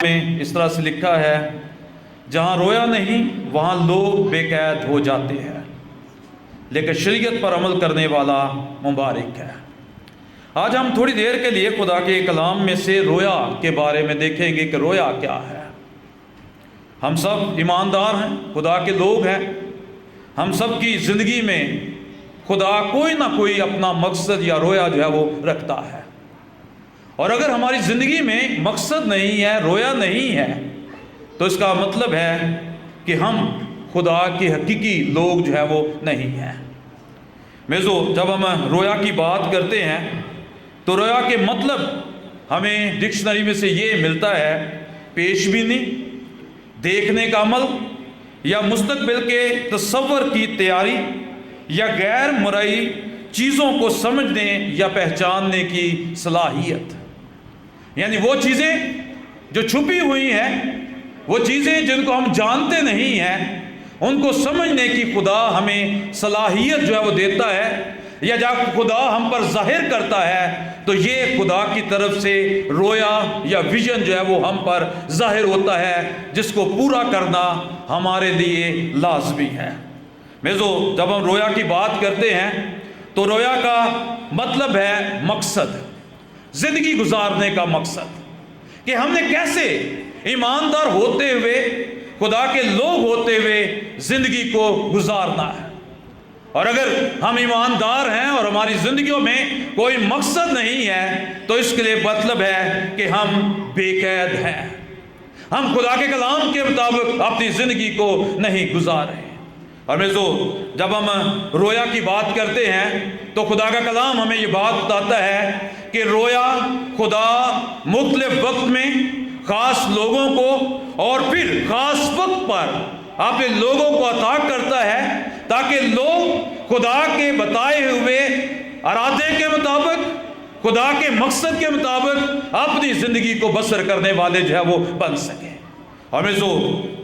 میں اس طرح سے لکھا ہے، جہاں رویا نہیں وہاں لوگ بے قید ہو جاتے ہیں، لیکن شریعت پر عمل کرنے والا مبارک ہے۔ آج ہم تھوڑی دیر کے لیے خدا کے کلام میں سے رویا کے بارے میں دیکھیں گے کہ رویا کیا ہے۔ ہم سب ایماندار ہیں، خدا کے لوگ ہیں، ہم سب کی زندگی میں خدا کوئی نہ کوئی اپنا مقصد یا رویا جو ہے وہ رکھتا ہے، اور اگر ہماری زندگی میں مقصد نہیں ہے، رویا نہیں ہے، تو اس کا مطلب ہے کہ ہم خدا کے حقیقی لوگ جو ہے وہ نہیں ہیں۔ جب ہم رویا کی بات کرتے ہیں تو رویا کے مطلب ہمیں ڈکشنری میں سے یہ ملتا ہے: پیش بینی، دیکھنے کا عمل، یا مستقبل کے تصور کی تیاری، یا غیر مرئی چیزوں کو سمجھنے یا پہچاننے کی صلاحیت۔ یعنی وہ چیزیں جو چھپی ہوئی ہیں، وہ چیزیں جن کو ہم جانتے نہیں ہیں، ان کو سمجھنے کی خدا ہمیں صلاحیت جو ہے وہ دیتا ہے، یا جب خدا ہم پر ظاہر کرتا ہے تو یہ خدا کی طرف سے رویا یا ویژن جو ہے وہ ہم پر ظاہر ہوتا ہے، جس کو پورا کرنا ہمارے لیے لازمی ہے۔ جب ہم رویا کی بات کرتے ہیں تو رویا کا مطلب ہے مقصد، زندگی گزارنے کا مقصد، کہ ہم نے کیسے ایماندار ہوتے ہوئے، خدا کے لوگ ہوتے ہوئے زندگی کو گزارنا ہے۔ اور اگر ہم ایماندار ہیں اور ہماری زندگیوں میں کوئی مقصد نہیں ہے تو اس کے لیے مطلب ہے کہ ہم بے قید ہیں، ہم خدا کے کلام کے مطابق اپنی زندگی کو نہیں گزار رہے۔ اور جب ہم رویا کی بات کرتے ہیں تو خدا کا کلام ہمیں یہ بات بتاتا ہے کہ رویا خدا مختلف وقت میں خاص لوگوں کو اور پھر خاص وقت پر اپنے لوگوں کو عطا کرتا ہے، تاکہ لوگ خدا کے بتائے ہوئے ارادے کے مطابق، خدا کے مقصد کے مطابق اپنی زندگی کو بسر کرنے والے جو ہے وہ بن سکیں۔ اور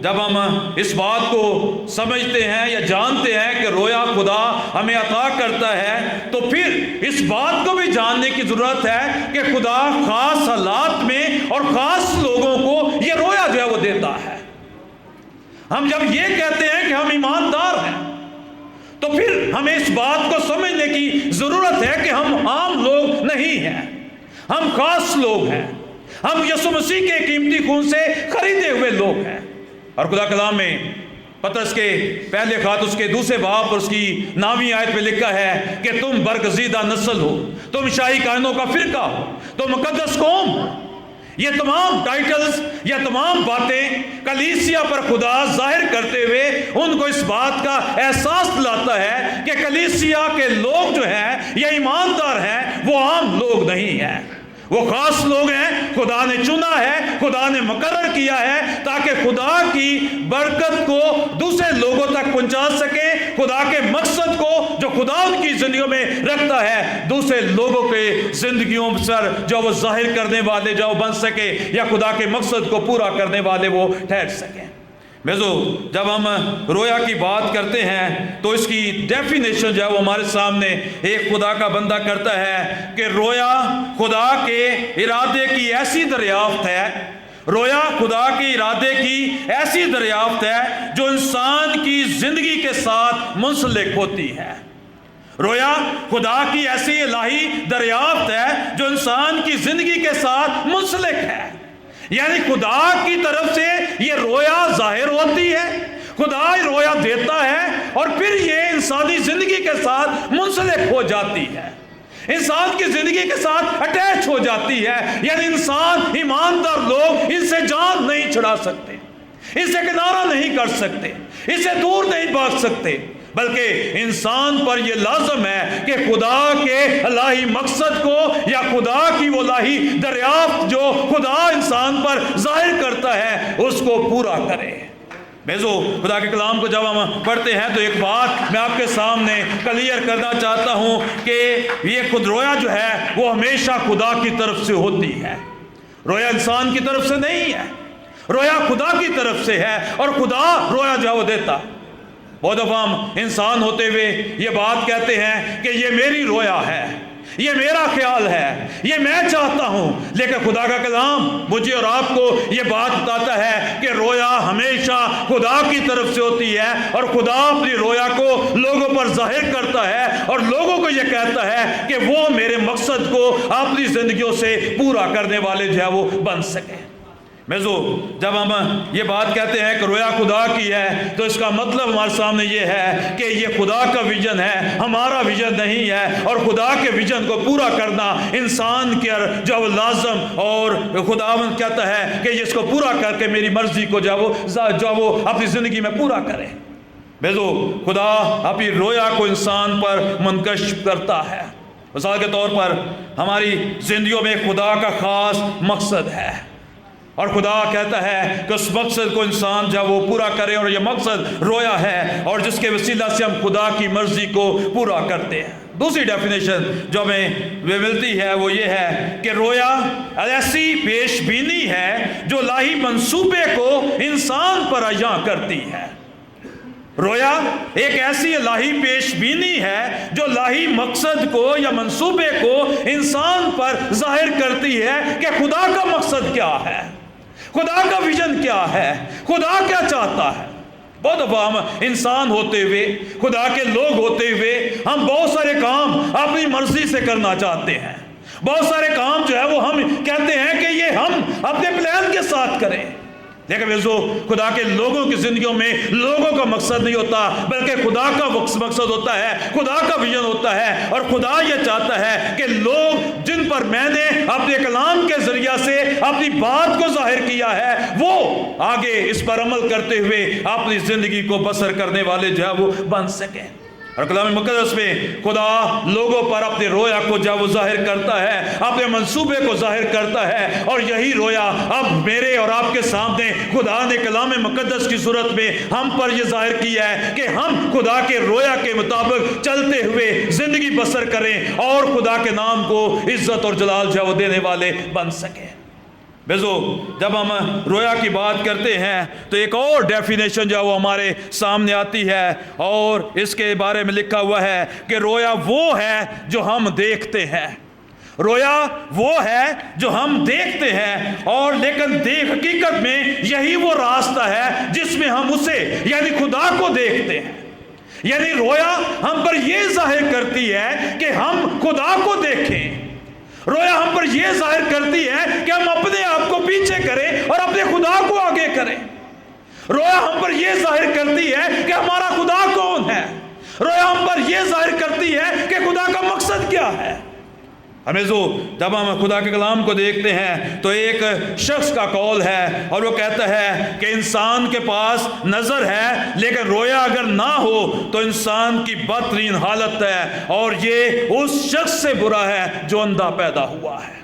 جب ہم اس بات کو سمجھتے ہیں یا جانتے ہیں کہ رویا خدا ہمیں عطا کرتا ہے، تو پھر اس بات کو بھی جاننے کی ضرورت ہے کہ خدا خاص حالات میں اور خاص لوگوں کو یہ رویا جو ہے وہ دیتا ہے۔ ہم جب یہ کہتے ہیں کہ ہم ایماندار ہیں تو پھر ہمیں اس بات کو سمجھنے کی ضرورت ہے کہ ہم عام لوگ نہیں ہیں، ہم خاص لوگ ہیں، ہم یسوع مسیح کے قیمتی خون سے خریدے ہوئے لوگ ہیں۔ اور خدا کلام میں پطرس کے پہلے خط اس کے دوسرے باب اور اس کی 9ویں آیت میں لکھا ہے کہ تم برگزیدہ نسل ہو، تم شاہی کائنوں کا فرقہ ہو، تم مقدس قوم ہو۔ یہ تمام ٹائٹلز یا تمام باتیں کلیسیا پر خدا ظاہر کرتے ہوئے ان کو اس بات کا احساس دلاتا ہے کہ کلیسیا کے لوگ جو ہیں یا ایماندار ہیں وہ عام لوگ نہیں ہیں، وہ خاص لوگ ہیں، خدا نے چنا ہے، خدا نے مقرر کیا ہے تاکہ خدا کی برکت کو دوسرے لوگوں تک پہنچا سکے، خدا کے مقصد کو جو خدا ان کی زندگیوں میں رکھتا ہے دوسرے لوگوں کے زندگیوں پر جو وہ ظاہر کرنے والے جو بن سکے، یا خدا کے مقصد کو پورا کرنے والے وہ ٹھہر سکیں۔ جب ہم رویا کی بات کرتے ہیں تو اس کی ڈیفینیشن جو ہے وہ ہمارے سامنے ایک خدا کا بندہ کرتا ہے کہ رویا خدا کے ارادے کی ایسی دریافت ہے، رویا خدا کے ارادے کی ایسی دریافت ہے جو انسان کی زندگی کے ساتھ منسلک ہوتی ہے۔ رویا خدا کی ایسی الہی دریافت ہے جو انسان کی زندگی کے ساتھ منسلک ہے، یعنی خدا کی طرف سے یہ رویا ظاہر ہوتی ہے، خدا رویا دیتا ہے اور پھر یہ انسانی زندگی کے ساتھ منسلک ہو جاتی ہے، انسان کی زندگی کے ساتھ اٹیچ ہو جاتی ہے۔ یعنی انسان ایماندار لوگ اس سے جان نہیں چھڑا سکتے، اس سے کنارہ نہیں کر سکتے، اس سے دور نہیں بھاگ سکتے، بلکہ انسان پر یہ لازم ہے کہ خدا کے الہی مقصد کو یا خدا کی وہ الہی دریافت جو خدا انسان پر ظاہر کرتا ہے اس کو پورا کرے۔ خدا کے کلام کو جب ہم پڑھتے ہیں تو ایک بات میں آپ کے سامنے کلیئر کرنا چاہتا ہوں کہ یہ خود رویا جو ہے وہ ہمیشہ خدا کی طرف سے ہوتی ہے، رویا انسان کی طرف سے نہیں ہے، رویا خدا کی طرف سے ہے، اور خدا رویا جو ہے وہ دیتا ہے۔ بہت دفعہ ہم انسان ہوتے ہوئے یہ بات کہتے ہیں کہ یہ میری رویا ہے، یہ میرا خیال ہے، یہ میں چاہتا ہوں، لیکن خدا کا کلام مجھے اور آپ کو یہ بات بتاتا ہے کہ رویا ہمیشہ خدا کی طرف سے ہوتی ہے، اور خدا اپنی رویا کو لوگوں پر ظاہر کرتا ہے اور لوگوں کو یہ کہتا ہے کہ وہ میرے مقصد کو اپنی زندگیوں سے پورا کرنے والے جو ہے وہ بن سکے۔ جب ہم یہ بات کہتے ہیں کہ رویا خدا کی ہے تو اس کا مطلب ہمارے سامنے یہ ہے کہ یہ خدا کا ویژن ہے، ہمارا ویژن نہیں ہے، اور خدا کے ویژن کو پورا کرنا انسان کے جو لازم، اور خداوند کہتا ہے کہ اس کو پورا کر کے میری مرضی کو جو وہ اپنی زندگی میں پورا کرے۔ خدا اپنی رویا کو انسان پر منکشف کرتا ہے۔ مثال کے طور پر ہماری زندگیوں میں خدا کا خاص مقصد ہے، اور خدا کہتا ہے کہ اس مقصد کو انسان جب وہ پورا کرے، اور یہ مقصد رویا ہے، اور جس کے وسیلہ سے ہم خدا کی مرضی کو پورا کرتے ہیں۔ دوسری ڈیفینیشن جو ہمیں ملتی ہے وہ یہ ہے کہ رویا ایسی پیش بینی ہے جو الہی منصوبے کو انسان پر عیاں کرتی ہے۔ رویا ایک ایسی الہی پیش بینی ہے جو الہی مقصد کو یا منصوبے کو انسان پر ظاہر کرتی ہے کہ خدا کا مقصد کیا ہے، خدا کا ویژن کیا ہے، خدا کیا چاہتا ہے۔ بہت دفعہ ہم انسان ہوتے ہوئے، خدا کے لوگ ہوتے ہوئے، ہم بہت سارے کام اپنی مرضی سے کرنا چاہتے ہیں، بہت سارے کام جو ہے وہ ہم کہتے ہیں کہ یہ ہم اپنے پلان کے ساتھ کریں، لیکن خدا کے لوگوں کی زندگیوں میں لوگوں کا مقصد نہیں ہوتا، بلکہ خدا کا مقصد ہوتا ہے، خدا کا ویژن ہوتا ہے، اور خدا یہ چاہتا ہے کہ لوگ جن پر میں نے اپنے کلام کے ذریعہ سے اپنی بات کو ظاہر کیا ہے، وہ آگے اس پر عمل کرتے ہوئے اپنی زندگی کو بسر کرنے والے جو ہے وہ بن سکیں۔ اور کلام مقدس میں خدا لوگوں پر اپنے رویا کو جب وہ ظاہر کرتا ہے، اپنے منصوبے کو ظاہر کرتا ہے، اور یہی رویا اب میرے اور آپ کے سامنے خدا نے کلام مقدس کی صورت میں ہم پر یہ ظاہر کیا ہے کہ ہم خدا کے رویا کے مطابق چلتے ہوئے زندگی بسر کریں، اور خدا کے نام کو عزت اور جلال جو وہ دینے والے بن سکیں۔ جب ہم رویا کی بات کرتے ہیں تو ایک اور ڈیفینیشن جو وہ ہمارے سامنے آتی ہے، اور اس کے بارے میں لکھا ہوا ہے کہ رویا وہ ہے جو ہم دیکھتے ہیں۔ رویا وہ ہے جو ہم دیکھتے ہیں، اور لیکن حقیقت میں یہی وہ راستہ ہے جس میں ہم اسے یعنی خدا کو دیکھتے ہیں۔ یعنی رویا ہم پر یہ ظاہر کرتی ہے کہ ہم خدا کو دیکھیں، رویا ہم پر یہ ظاہر کرتی ہے کہ ہم اپنے آپ کو پیچھے کریں اور اپنے خدا کو آگے کریں۔ رویا ہم پر یہ ظاہر کرتی ہے کہ ہمارا خدا کون ہے، رویا ہم پر یہ ظاہر کرتی ہے کہ خدا کا مقصد کیا ہے۔ جب ہم خدا کے کلام کو دیکھتے ہیں تو ایک شخص کا قول ہے، اور وہ کہتا ہے کہ انسان کے پاس نظر ہے، لیکن رویا اگر نہ ہو تو انسان کی بدترین حالت ہے، اور یہ اس شخص سے برا ہے جو اندھا پیدا ہوا ہے۔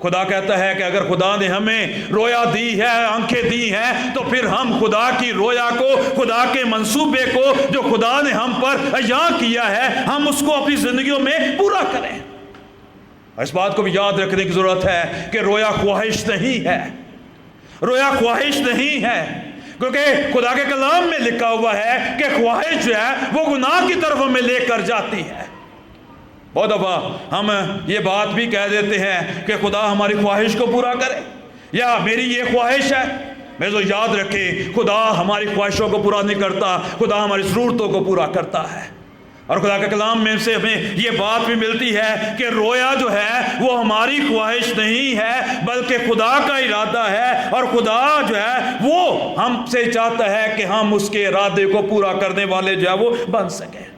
خدا کہتا ہے کہ اگر خدا نے ہمیں رویا دی ہے، آنکھیں دی ہیں، تو پھر ہم خدا کی رویا کو، خدا کے منصوبے کو جو خدا نے ہم پر عیاں کیا ہے، ہم اس کو اپنی زندگیوں میں پورا کریں۔ اس بات کو بھی یاد رکھنے کی ضرورت ہے کہ رویا خواہش نہیں ہے، رویا خواہش نہیں ہے، کیونکہ خدا کے کلام میں لکھا ہوا ہے کہ خواہش جو ہے وہ گناہ کی طرف ہمیں لے کر جاتی ہے۔ بہت دفعہ ہم یہ بات بھی کہہ دیتے ہیں کہ خدا ہماری خواہش کو پورا کرے، یا میری یہ خواہش ہے۔ یاد رکھیں، خدا ہماری خواہشوں کو پورا نہیں کرتا، خدا ہماری ضرورتوں کو پورا کرتا ہے۔ اور خدا کے کلام میں سے ہمیں یہ بات بھی ملتی ہے کہ رویا جو ہے وہ ہماری خواہش نہیں ہے، بلکہ خدا کا ارادہ ہے، اور خدا جو ہے وہ ہم سے چاہتا ہے کہ ہم اس کے ارادے کو پورا کرنے والے جو ہے وہ بن سکیں۔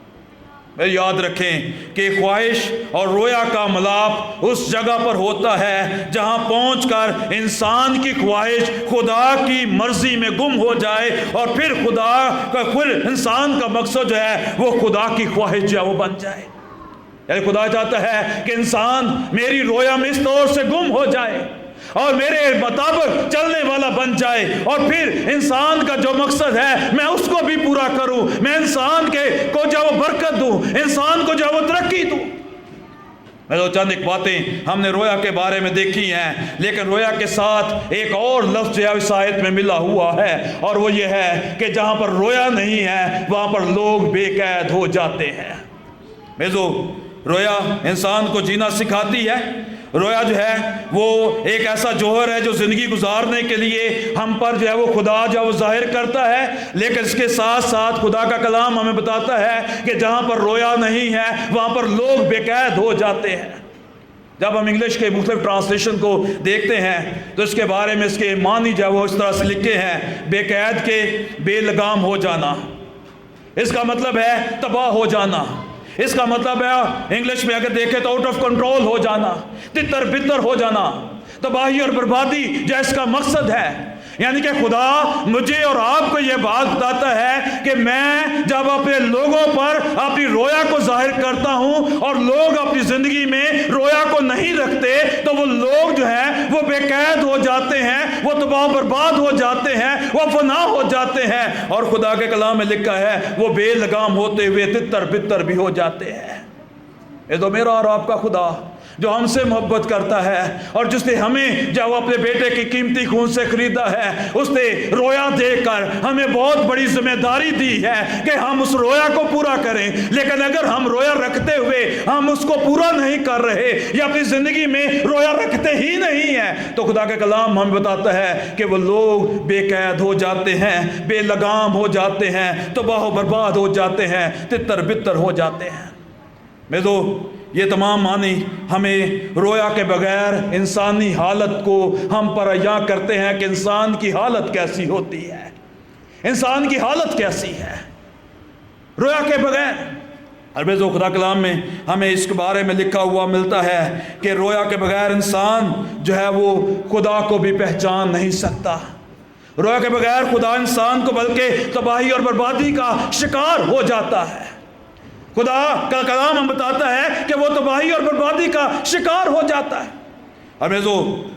یاد رکھیں کہ خواہش اور رویا کا ملاپ اس جگہ پر ہوتا ہے جہاں پہنچ کر انسان کی خواہش خدا کی مرضی میں گم ہو جائے، اور پھر انسان کا مقصد جو ہے وہ خدا کی خواہش جو ہے وہ بن جائے۔ یعنی خدا چاہتا ہے کہ انسان میری رویا میں اس طور سے گم ہو جائے اور میرے مطابق چلنے والا بن جائے، اور پھر انسان کا جو مقصد ہے میں اس کو بھی پورا کروں، میں انسان کو جو وہ برکت دوں، انسان کو جو وہ ترقی دوں۔ چند ایک باتیں ہم نے رویا کے بارے میں دیکھی ہیں، لیکن رویا کے ساتھ ایک اور لفظ جو ہے اس آیت میں ملا ہوا ہے، اور وہ یہ ہے کہ جہاں پر رویا نہیں ہے وہاں پر لوگ بے قید ہو جاتے ہیں۔ رویا انسان کو جینا سکھاتی ہے. رویا جو ہے وہ ایک ایسا جوہر ہے جو زندگی گزارنے کے لیے ہم پر جو ہے وہ خدا جو ہے وہ ظاہر کرتا ہے، لیکن اس کے ساتھ ساتھ خدا کا کلام ہمیں بتاتا ہے کہ جہاں پر رویا نہیں ہے وہاں پر لوگ بے قید ہو جاتے ہیں. جب ہم انگلش کے مختلف ٹرانسلیشن کو دیکھتے ہیں تو اس کے بارے میں اس کے معنی جو ہے وہ اس طرح سے لکھے ہیں: بے قید کے بے لگام ہو جانا. اس کا مطلب ہے تباہ ہو جانا. اس کا مطلب ہے انگلش میں اگر دیکھیں تو آؤٹ آف کنٹرول ہو جانا، تتر بتر ہو جانا، تباہی اور بربادی جو اس کا مقصد ہے. یعنی کہ خدا مجھے اور آپ کو یہ بات بتاتا ہے کہ میں جب اپنے لوگوں پر اپنی رویا کو ظاہر کرتا ہوں اور لوگ اپنی زندگی میں رویا کو نہیں رکھتے تو وہ لوگ جو ہیں وہ بے قید ہو جاتے ہیں، وہ تباہ برباد ہو جاتے ہیں، وہ فنا ہو جاتے ہیں. اور خدا کے کلام میں لکھا ہے وہ بے لگام ہوتے ہوئے تتر بتر بھی ہو جاتے ہیں. یہ تو میرا اور آپ کا خدا جو ہم سے محبت کرتا ہے اور جس نے ہمیں جب وہ اپنے بیٹے کی قیمتی خون سے خریدا ہے، اس نے رویا دے کر ہمیں بہت بڑی ذمہ داری دی ہے کہ ہم اس رویا کو پورا کریں. لیکن اگر ہم رویا رکھتے ہوئے ہم اس کو پورا نہیں کر رہے یا اپنی زندگی میں رویا رکھتے ہی نہیں ہیں تو خدا کا کلام ہمیں بتاتا ہے کہ وہ لوگ بے قید ہو جاتے ہیں، بے لگام ہو جاتے ہیں، تباہ و برباد ہو جاتے ہیں، تتر بتر ہو جاتے ہیں. میں تو یہ تمام معنی ہمیں رویا کے بغیر انسانی حالت کو ہم پر عیاں کرتے ہیں کہ انسان کی حالت کیسی ہوتی ہے، انسان کی حالت کیسی ہے رویا کے بغیر. البتہ جو خدا کلام میں ہمیں اس کے بارے میں لکھا ہوا ملتا ہے کہ رویا کے بغیر انسان جو ہے وہ خدا کو بھی پہچان نہیں سکتا. رویا کے بغیر خدا انسان کو بلکہ تباہی اور بربادی کا شکار ہو جاتا ہے. خدا کا کلام ہم بتاتا ہے کہ وہ تباہی اور بربادی کا شکار ہو جاتا ہے. ہمیں جو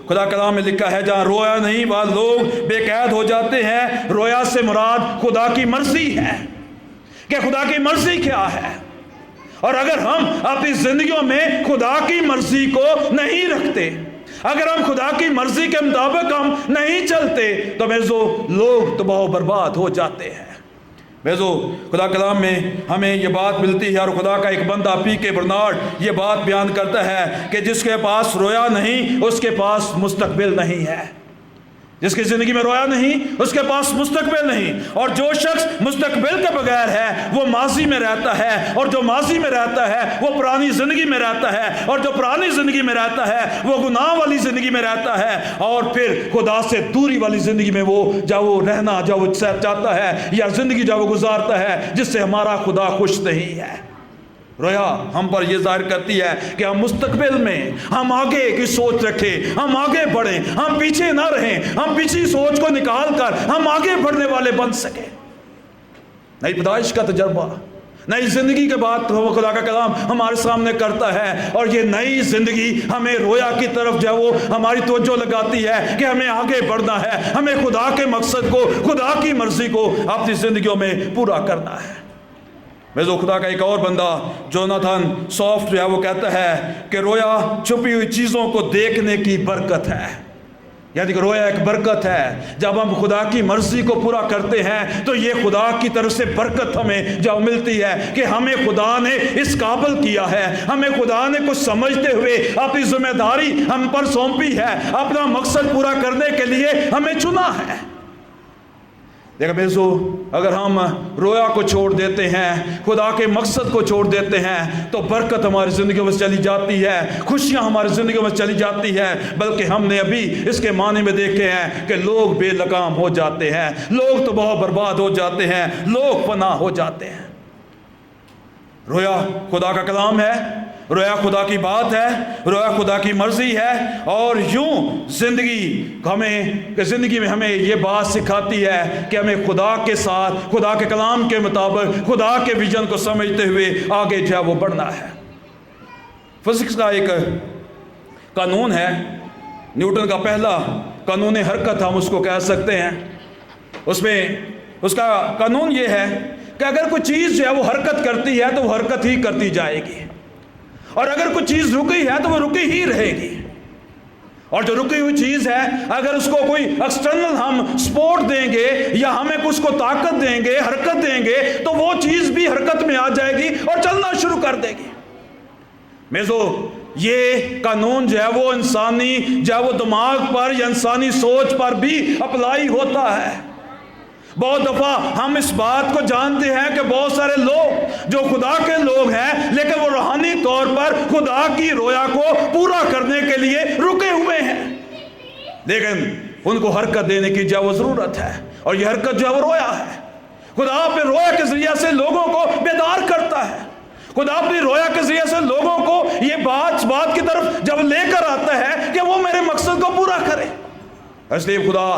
خدا کلام میں لکھا ہے جہاں رویا نہیں وہاں لوگ بے قید ہو جاتے ہیں. رویا سے مراد خدا کی مرضی ہے کہ خدا کی مرضی کیا ہے. اور اگر ہم اپنی زندگیوں میں خدا کی مرضی کو نہیں رکھتے، اگر ہم خدا کی مرضی کے مطابق ہم نہیں چلتے تو لوگ تباہ و برباد ہو جاتے ہیں. بیزو خدا کلام میں ہمیں یہ بات ملتی ہے اور خدا کا ایک بندہ پی کے برنارڈ یہ بات بیان کرتا ہے کہ جس کے پاس رویا نہیں اس کے پاس مستقبل نہیں ہے. جس کی زندگی میں رویا نہیں اس کے پاس مستقبل نہیں. اور جو شخص مستقبل کے بغیر ہے وہ ماضی میں رہتا ہے، اور جو ماضی میں رہتا ہے وہ پرانی زندگی میں رہتا ہے، اور جو پرانی زندگی میں رہتا ہے وہ گناہ والی زندگی میں رہتا ہے، اور پھر خدا سے دوری والی زندگی میں وہ وہ رہنا وہ چاہتا ہے یا زندگی وہ گزارتا ہے جس سے ہمارا خدا خوش نہیں ہے. رویا ہم پر یہ ظاہر کرتی ہے کہ ہم مستقبل میں ہم آگے کی سوچ رکھیں، ہم آگے بڑھیں، ہم پیچھے نہ رہیں، ہم پچھلی سوچ کو نکال کر ہم آگے بڑھنے والے بن سکیں. نئی پیدائش کا تجربہ، نئی زندگی کے بعد خدا کا کلام ہمارے سامنے کرتا ہے، اور یہ نئی زندگی ہمیں رویا کی طرف وہ ہماری توجہ لگاتی ہے کہ ہمیں آگے بڑھنا ہے، ہمیں خدا کے مقصد کو، خدا کی مرضی کو اپنی زندگیوں میں پورا کرنا ہے. میزو خدا کا ایک اور بندہ جوناتھن سافٹ جو ہے وہ کہتا ہے کہ رویا چھپی ہوئی چیزوں کو دیکھنے کی برکت ہے. یعنی کہ رویا ایک برکت ہے. جب ہم خدا کی مرضی کو پورا کرتے ہیں تو یہ خدا کی طرف سے برکت ہمیں جو ملتی ہے کہ ہمیں خدا نے اس قابل کیا ہے، ہمیں خدا نے کچھ سمجھتے ہوئے اپنی ذمہ داری ہم پر سونپی ہے، اپنا مقصد پورا کرنے کے لیے ہمیں چنا ہے. دیکھو بیزو اگر ہم رویا کو چھوڑ دیتے ہیں، خدا کے مقصد کو چھوڑ دیتے ہیں تو برکت ہماری زندگیوں میں چلی جاتی ہے، خوشیاں ہماری زندگیوں میں چلی جاتی ہے، بلکہ ہم نے ابھی اس کے معنی میں دیکھے ہیں کہ لوگ بے لگام ہو جاتے ہیں، لوگ تباہ و برباد ہو جاتے ہیں، لوگ فنا ہو جاتے ہیں. رویا خدا کا کلام ہے، رویا خدا کی بات ہے، رویا خدا کی مرضی ہے، اور یوں زندگی میں ہمیں یہ بات سکھاتی ہے کہ ہمیں خدا کے ساتھ، خدا کے کلام کے مطابق، خدا کے ویژن کو سمجھتے ہوئے آگے وہ بڑھنا ہے. فزکس کا ایک قانون ہے، نیوٹن کا پہلا قانون حرکت ہم اس کو کہہ سکتے ہیں. اس کا قانون یہ ہے کہ اگر کوئی چیز وہ حرکت کرتی ہے تو وہ حرکت ہی کرتی جائے گی، اور اگر کوئی چیز رکی ہے تو وہ رکی ہی رہے گی. اور جو رکی ہوئی چیز ہے اگر اس کو کوئی ایکسٹرنل ہم سپورٹ دیں گے یا ہمیں اس کو طاقت دیں گے، حرکت دیں گے، تو وہ چیز بھی حرکت میں آ جائے گی اور چلنا شروع کر دے گی. میزو یہ قانون جو ہے وہ انسانی جو ہے وہ دماغ پر یا انسانی سوچ پر بھی اپلائی ہوتا ہے۔ بہت دفعہ ہم اس بات کو جانتے ہیں کہ بہت سارے لوگ جو خدا کے لوگ ہیں لیکن وہ روحانی طور پر خدا کی رویا کو پورا کرنے کے لیے رکے ہوئے ہیں، لیکن ان کو حرکت دینے کی جو ضرورت ہے، اور یہ حرکت جو ہے وہ رویا ہے۔ خدا اپنے رویا کے ذریعے سے لوگوں کو بیدار کرتا ہے۔ خدا اپنی رویا کے ذریعے سے لوگوں کو یہ بات کی طرف جب لے کر آتا ہے کہ وہ میرے مقصد کو پورا کرے۔ اس لیے خدا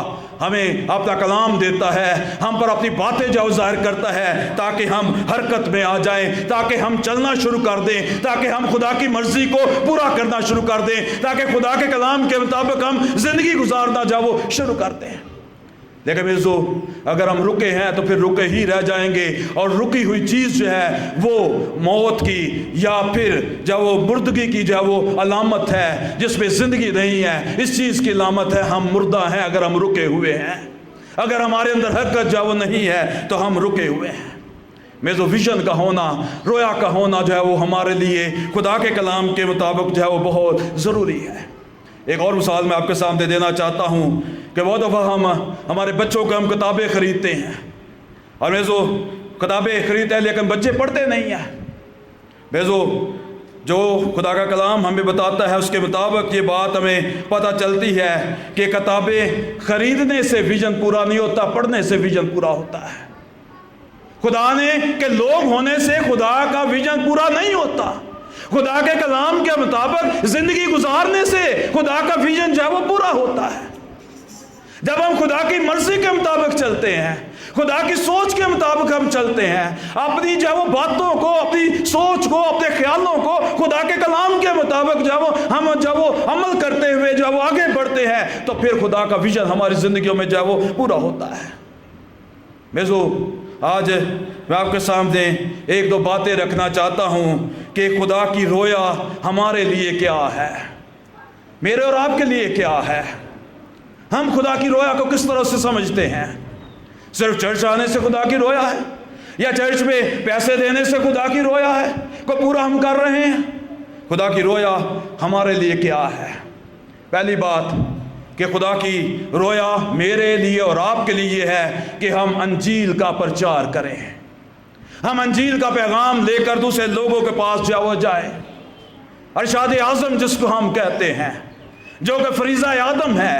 ہمیں اپنا کلام دیتا ہے، ہم پر اپنی باتیں جو ظاہر کرتا ہے تاکہ ہم حرکت میں آ جائیں، تاکہ ہم چلنا شروع کر دیں، تاکہ ہم خدا کی مرضی کو پورا کرنا شروع کر دیں، تاکہ خدا کے کلام کے مطابق ہم زندگی گزارنا جو وہ شروع کر دیں۔ لیکن میزو اگر ہم رکے ہیں تو پھر رکے ہی رہ جائیں گے، اور رکی ہوئی چیز جو ہے وہ موت کی یا پھر جو وہ مردگی کی جو وہ علامت ہے، جس میں زندگی نہیں ہے، اس چیز کی علامت ہے ہم مردہ ہیں اگر ہم رکے ہوئے ہیں۔ اگر ہمارے اندر حرکت جو وہ نہیں ہے تو ہم رکے ہوئے ہیں۔ میزو ویژن کا ہونا، رویا کا ہونا جو ہے وہ ہمارے لیے خدا کے کلام کے مطابق جو ہے وہ بہت ضروری ہے۔ ایک اور مثال میں آپ کے سامنے دینا چاہتا ہوں کہ بہت دفعہ ہمارے بچوں کو ہم کتابیں خریدتے ہیں، اور میزو کتابیں خریدتے ہیں لیکن بچے پڑھتے نہیں ہیں۔ میزو جو خدا کا کلام ہمیں بتاتا ہے اس کے مطابق یہ بات ہمیں پتہ چلتی ہے کہ کتابیں خریدنے سے ویژن پورا نہیں ہوتا، پڑھنے سے ویژن پورا ہوتا ہے۔ خدا نے کہ لوگ ہونے سے خدا کا ویژن پورا نہیں ہوتا، خدا کے کلام کے مطابق زندگی گزارنے سے خدا کا ویژن جو ہے وہ پورا ہوتا ہے۔ جب ہم خدا کی مرضی کے مطابق چلتے ہیں، خدا کی سوچ کے مطابق ہم چلتے ہیں، اپنی جو وہ باتوں کو، اپنی سوچ کو، اپنے خیالوں کو خدا کے کلام کے مطابق ہم عمل کرتے ہوئے جو وہ آگے بڑھتے ہیں، تو پھر خدا کا ویژن ہماری زندگیوں میں جو وہ پورا ہوتا ہے۔ میزو آج میں آپ کے سامنے ایک دو باتیں رکھنا چاہتا ہوں کہ خدا کی رویا ہمارے لیے کیا ہے، میرے اور آپ کے لیے کیا ہے۔ ہم خدا کی رویا کو کس طرح سے سمجھتے ہیں؟ صرف چرچ آنے سے خدا کی رویا ہے، یا چرچ میں پیسے دینے سے خدا کی رویا ہے کو پورا ہم کر رہے ہیں؟ خدا کی رویا ہمارے لیے کیا ہے؟ پہلی بات کہ خدا کی رویا میرے لیے اور آپ کے لیے ہے کہ ہم انجیل کا پرچار کریں، ہم انجیل کا پیغام لے کر دوسرے لوگوں کے پاس جائیں۔ ارشاد اعظم جس کو ہم کہتے ہیں، جو کہ فریضہ آدم ہے،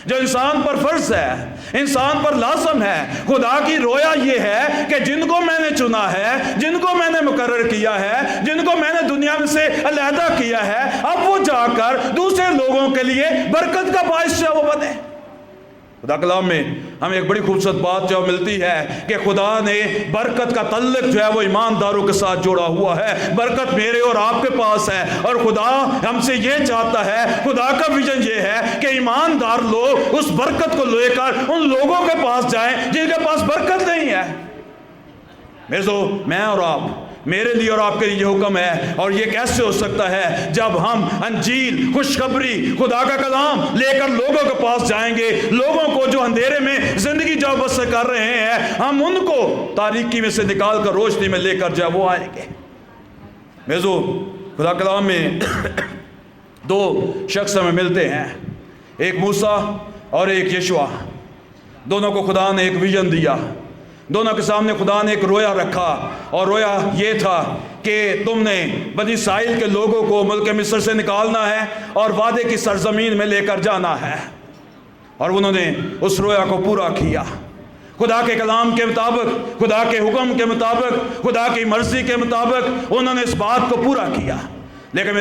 جو انسان پر فرض ہے، انسان پر لازم ہے۔ خدا کی رویا یہ ہے کہ جن کو میں نے چنا ہے، جن کو میں نے مقرر کیا ہے، جن کو میں نے دنیا میں سے علیحدہ کیا ہے، اب وہ جا کر دوسرے لوگوں کے لیے برکت کا باعث وہ بنے۔ خدا کلام میں ہمیں ایک بڑی خوبصورت بات جو ملتی ہے کہ خدا نے برکت کا تعلق جو ہے وہ ایمانداروں کے ساتھ جوڑا ہوا ہے۔ برکت میرے اور آپ کے پاس ہے، اور خدا ہم سے یہ چاہتا ہے، خدا کا ویژن یہ ہے کہ ایماندار لوگ اس برکت کو لے کر ان لوگوں کے پاس جائیں جن کے پاس برکت نہیں ہے۔ میں اور آپ، میرے لیے اور آپ کے لیے یہ حکم ہے، اور یہ کیسے ہو سکتا ہے؟ جب ہم انجیل، خوشخبری، خدا کا کلام لے کر لوگوں کے پاس جائیں گے۔ لوگوں کو جو اندھیرے میں زندگی جو بسر کر رہے ہیں، ہم ان کو تاریکی میں سے نکال کر روشنی میں لے کر جو وہ آئیں گے۔ خدا کلام میں دو شخص ہمیں ملتے ہیں، ایک موسیٰ اور ایک یشوع۔ دونوں کو خدا نے ایک ویژن دیا، دونوں کے سامنے خدا نے ایک رویا رکھا، اور رویا یہ تھا کہ تم نے بنی اسرائیل کے لوگوں کو ملک مصر سے نکالنا ہے اور وعدے کی سرزمین میں لے کر جانا ہے، اور انہوں نے اس رویا کو پورا کیا۔ خدا کے کلام کے مطابق، خدا کے حکم کے مطابق، خدا کی مرضی کے مطابق انہوں نے اس بات کو پورا کیا۔ لیکن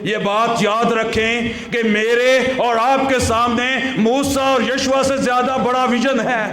یہ بات یاد رکھیں کہ میرے اور آپ کے سامنے موسیٰ اور یشوع سے زیادہ بڑا ویژن ہے۔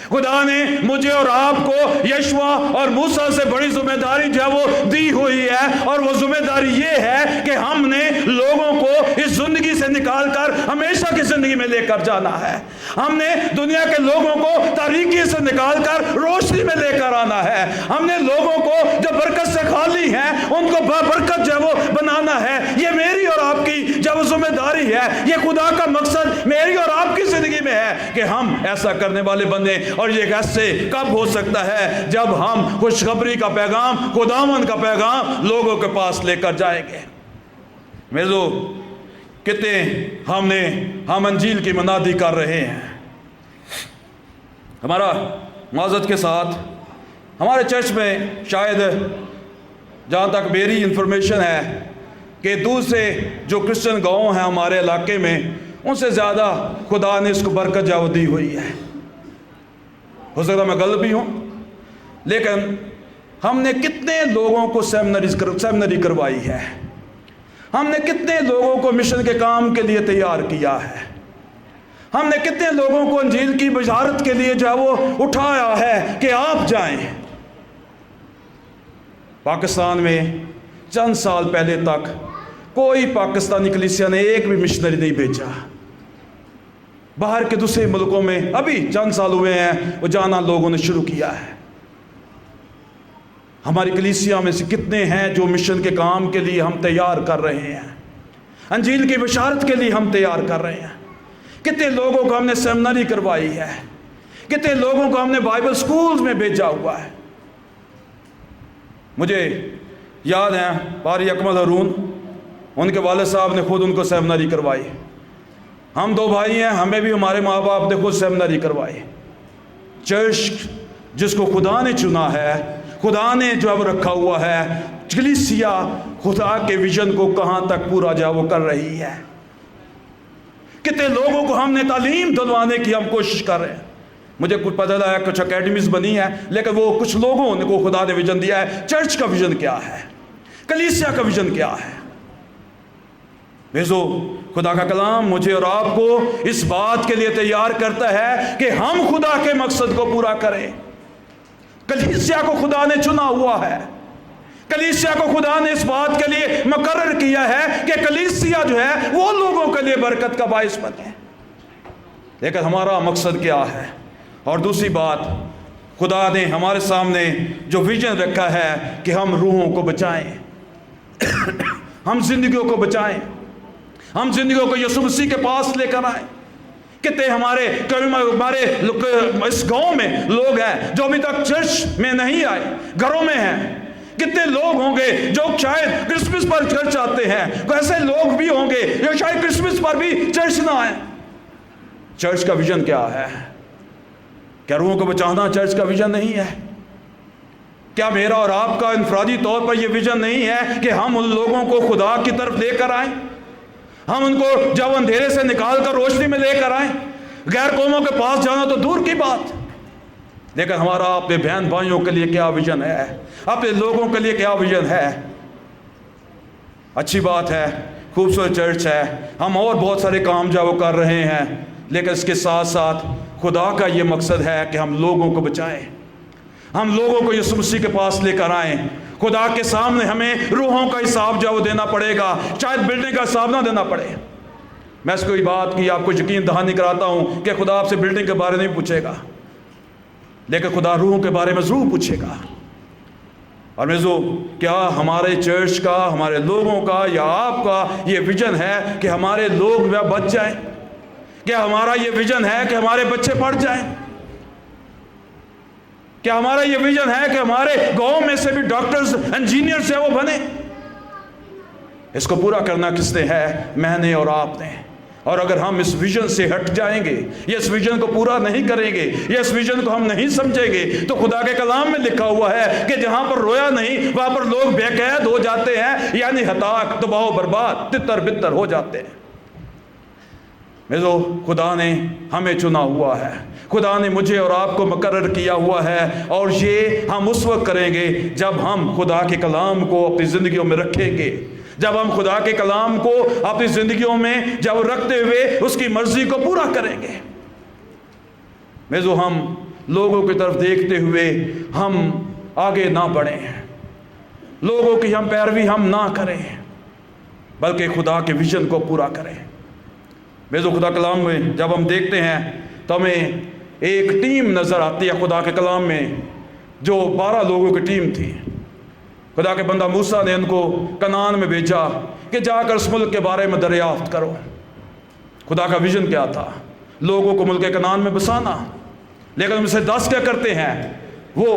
خدا نے مجھے اور آپ کو یشوع اور موسیٰ سے بڑی ذمہ داری جو وہ دی ہوئی ہے، اور وہ ذمہ داری یہ ہے کہ ہم نے لوگوں کو اس زندگی سے نکال کر ہمیشہ کی زندگی میں لے کر جانا ہے۔ ہم نے دنیا کے لوگوں کو تاریکی سے نکال کر روشنی میں لے کر آنا ہے۔ ہم نے لوگوں کو جو برکت سے خالی ہیں ان کو برکت جو وہ بنانا ہے۔ یہ میری اور آپ کی جو ذمہ داری ہے، یہ خدا کا مقصد میری اور آپ کی زندگی میں ہے کہ ہم ایسا کرنے والے بنے۔ اور یہ کیسے کب ہو سکتا ہے؟ جب ہم خوشخبری کا پیغام، خداوند کا پیغام لوگوں کے پاس لے کر جائیں گے۔ میرے کتنے ہم انجیل کی منادی کر رہے ہیں. ہمارا معذرت کے ساتھ ہمارے چرچ میں شاید جہاں تک میری انفارمیشن ہے کہ دوسرے جو کرسچن گاؤں ہیں ہمارے علاقے میں ان سے زیادہ خدا نے اس کو برکت جو دی ہوئی ہے. ہو سکتا ہے میں غلط بھی ہوں، لیکن ہم نے کتنے لوگوں کو سیمنری کروائی ہے، ہم نے کتنے لوگوں کو مشن کے کام کے لیے تیار کیا ہے، ہم نے کتنے لوگوں کو انجیل کی بشارت کے لیے جو ہے وہ اٹھایا ہے کہ آپ جائیں. پاکستان میں چند سال پہلے تک کوئی پاکستانی کلیسیا نے ایک بھی مشنری نہیں بھیجا. باہر کے دوسرے ملکوں میں ابھی چند سال ہوئے ہیں وہ جانا لوگوں نے شروع کیا ہے. ہماری کلیسیا میں سے کتنے ہیں جو مشن کے کام کے لیے ہم تیار کر رہے ہیں، انجیل کی بشارت کے لیے ہم تیار کر رہے ہیں. کتنے لوگوں کو ہم نے سیمنری کروائی ہے، کتنے لوگوں کو ہم نے بائبل سکولز میں بھیجا ہوا ہے. مجھے یاد ہے قاری اکمل ہارون، ان کے والد صاحب نے خود ان کو سیمنری کروائی. ہم 2 بھائی ہیں، ہمیں بھی ہمارے ماں باپ نے خود سیمنری کروائی. چرچ جس کو خدا نے چنا ہے، خدا نے جو اب رکھا ہوا ہے، کلیسیا خدا کے ویژن کو کہاں تک پورا جو وہ کر رہی ہے. کتنے لوگوں کو ہم نے تعلیم دلوانے کی ہم کوشش کر رہے ہیں. مجھے کچھ پتہ ہے کچھ اکیڈمیز بنی ہے، لیکن وہ کچھ لوگوں کو خدا نے ویژن دیا ہے. چرچ کا ویژن کیا ہے، کلیسیا کا ویژن کیا ہے؟ خدا کا کلام مجھے اور آپ کو اس بات کے لیے تیار کرتا ہے کہ ہم خدا کے مقصد کو پورا کریں. کلیسیا کو خدا نے چنا ہوا ہے، کلیسیا کو خدا نے اس بات کے لیے مقرر کیا ہے کہ کلیسیا جو ہے وہ لوگوں کے لیے برکت کا باعث بنے. لیکن ہمارا مقصد کیا ہے؟ اور دوسری بات، خدا نے ہمارے سامنے جو ویژن رکھا ہے کہ ہم روحوں کو بچائیں، ہم زندگیوں کو بچائیں، ہم زندگیوں کو یسوع مسیح کے پاس لے کر آئیں. کتنے ہمارے اس گاؤں میں لوگ ہیں جو ابھی تک چرچ میں نہیں آئے، گھروں میں ہیں. کتنے لوگ ہوں گے جو شاید کرسمس پر چرچ آتے ہیں، ایسے لوگ بھی ہوں گے جو شاید کرسمس پر بھی چرچ نہ آئیں. چرچ کا ویژن کیا ہے؟ کیا روحوں کو بچانا چرچ کا ویژن نہیں ہے؟ کیا میرا اور آپ کا انفرادی طور پر یہ ویژن نہیں ہے کہ ہم ان لوگوں کو خدا کی طرف لے کر آئیں، ہم ان کو جب اندھیرے سے نکال کر روشنی میں لے کر آئیں؟ غیر قوموں کے پاس جانا تو دور کی بات، لیکن ہمارا اپنے بہن بھائیوں کے لیے کیا ویژن ہے، اپنے لوگوں کے لیے کیا ویژن ہے؟ اچھی بات ہے، خوبصورت چرچ ہے، ہم اور بہت سارے کام جو وہ کر رہے ہیں، لیکن اس کے ساتھ ساتھ خدا کا یہ مقصد ہے کہ ہم لوگوں کو بچائیں، ہم لوگوں کو یسوع مسیح کے پاس لے کر آئیں. خدا کے سامنے ہمیں روحوں کا حساب جو وہ دینا پڑے گا، شاید بلڈنگ کا حساب نہ دینا پڑے. میں اس کو یہ بات کی آپ کو یقین دہانی کراتا ہوں کہ خدا آپ سے بلڈنگ کے بارے نہیں پوچھے گا، لیکن خدا روحوں کے بارے میں ضرور پوچھے گا. اور کیا ہمارے چرچ کا، ہمارے لوگوں کا یا آپ کا یہ ویژن ہے کہ ہمارے لوگ بچ جائیں؟ کیا ہمارا یہ ویژن ہے کہ ہمارے بچے پڑھ جائیں؟ کیا ہمارا یہ ویژن ہے کہ ہمارے گاؤں میں سے بھی ڈاکٹرز، انجینئرز ہیں وہ بنے؟ اس کو پورا کرنا کس نے ہے؟ میں نے اور آپ نے. اور اگر ہم اس ویژن سے ہٹ جائیں گے، یا اس ویژن کو پورا نہیں کریں گے، یا اس ویژن کو ہم نہیں سمجھیں گے، تو خدا کے کلام میں لکھا ہوا ہے کہ جہاں پر رویا نہیں وہاں پر لوگ بے قید ہو جاتے ہیں، یعنی ہلاک، تباہ و برباد، تتر بتر ہو جاتے ہیں. خدا نے ہمیں چنا ہوا ہے، خدا نے مجھے اور آپ کو مقرر کیا ہوا ہے، اور یہ ہم اس وقت کریں گے جب ہم خدا کے کلام کو اپنی زندگیوں میں رکھیں گے، جب ہم خدا کے کلام کو اپنی زندگیوں میں جب رکھتے ہوئے اس کی مرضی کو پورا کریں گے. ہم لوگوں کی طرف دیکھتے ہوئے ہم آگے نہ بڑھیں، لوگوں کی ہم پیروی ہم نہ کریں، بلکہ خدا کے ویژن کو پورا کریں. خدا کلام میں جب ہم دیکھتے ہیں تو ہمیں ایک ٹیم نظر آتی ہے خدا کے کلام میں، جو 12 لوگوں کی ٹیم تھی. خدا کے بندہ موسیٰ نے ان کو کنعان میں بھیجا کہ جا کر اس ملک کے بارے میں دریافت کرو. خدا کا ویژن کیا تھا؟ لوگوں کو ملک کنعان میں بسانا. لیکن ان سے 10 کیا کرتے ہیں؟ وہ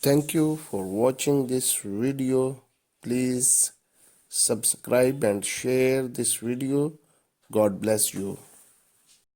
Thank you for watching this video. Please subscribe and share this video. God bless you.